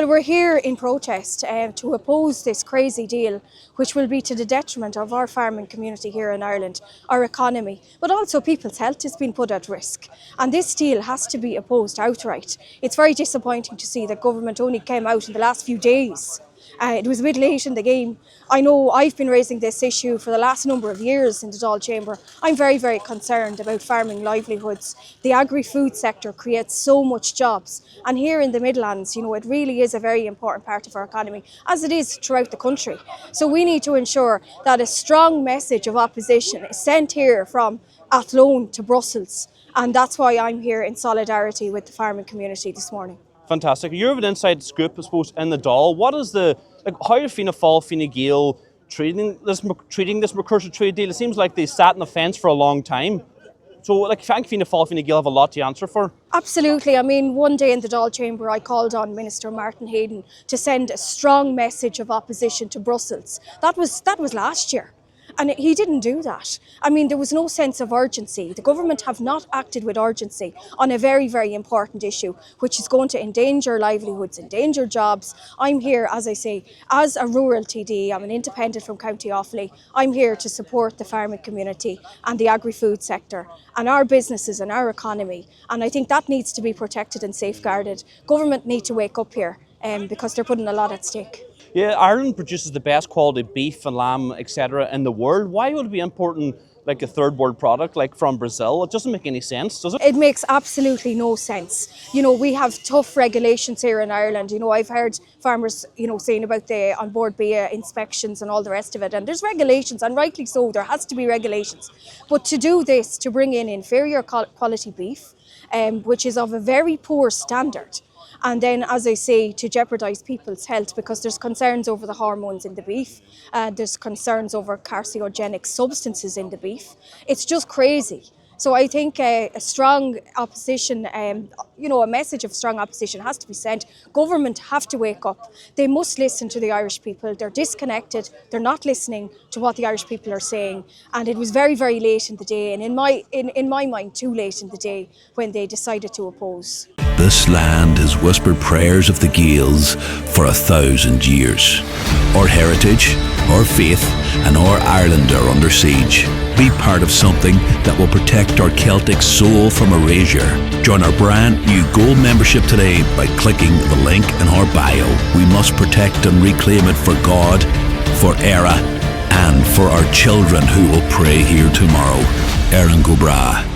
Well, we're here in protest to oppose this crazy deal, which will be to the detriment of our farming community here in Ireland, our economy, but also people's health is being put at risk. And this deal has to be opposed outright. It's very disappointing to see that government only came out in the last few days. It was a bit late in the game. I know I've been raising this issue for the last number of years in the Dáil Chamber. I'm very, very concerned about farming livelihoods. The agri-food sector creates so much jobs. And here in the Midlands, it really is a very important part of our economy, as it is throughout the country. So we need to ensure that a strong message of opposition is sent here from Athlone to Brussels. And that's why I'm here in solidarity with the farming community this morning. Fantastic. You have an inside scoop, I suppose, in the Dáil. What is how are Fianna Fáil, Fine Gael treating this Mercosur trade deal? It seems like they sat on the fence for a long time. So, I think Fianna Fáil, Fine Gael have a lot to answer for. Absolutely. I mean, one day in the Dáil Chamber, I called on Minister Martin Hayden to send a strong message of opposition to Brussels. That was last year. And he didn't do that. I mean, there was no sense of urgency. The government have not acted with urgency on a very, very important issue, which is going to endanger livelihoods, endanger jobs. I'm here, as I say, as a rural TD. I'm an independent from County Offaly. I'm here to support the farming community and the agri-food sector and our businesses and our economy. And I think that needs to be protected and safeguarded. Government need to wake up here because they're putting a lot at stake. Yeah, Ireland produces the best quality beef and lamb, etc. in the world. Why would it be importing a third world product from Brazil? It doesn't make any sense, does it? It makes absolutely no sense. We have tough regulations here in Ireland. I've heard farmers, saying about the onboard BIA inspections and all the rest of it. And there's regulations, and rightly so, there has to be regulations. But to do this, to bring in inferior quality beef, which is of a very poor standard, and then, as I say, to jeopardise people's health because there's concerns over the hormones in the beef, there's concerns over carcinogenic substances in the beef. It's just crazy. So I think a strong opposition, a message of strong opposition has to be sent. Government have to wake up. They must listen to the Irish people. They're disconnected. They're not listening to what the Irish people are saying. And it was very, very late in the day, and in my mind, too late in the day when they decided to oppose. This land has whispered prayers of the Gaels for 1,000 years. Our heritage, our faith, and our Ireland are under siege. Be part of something that will protect our Celtic soul from erasure. Join our brand new gold membership today by clicking the link in our bio. We must protect and reclaim it for God, for Era, and for our children who will pray here tomorrow. Erin Go Bragh.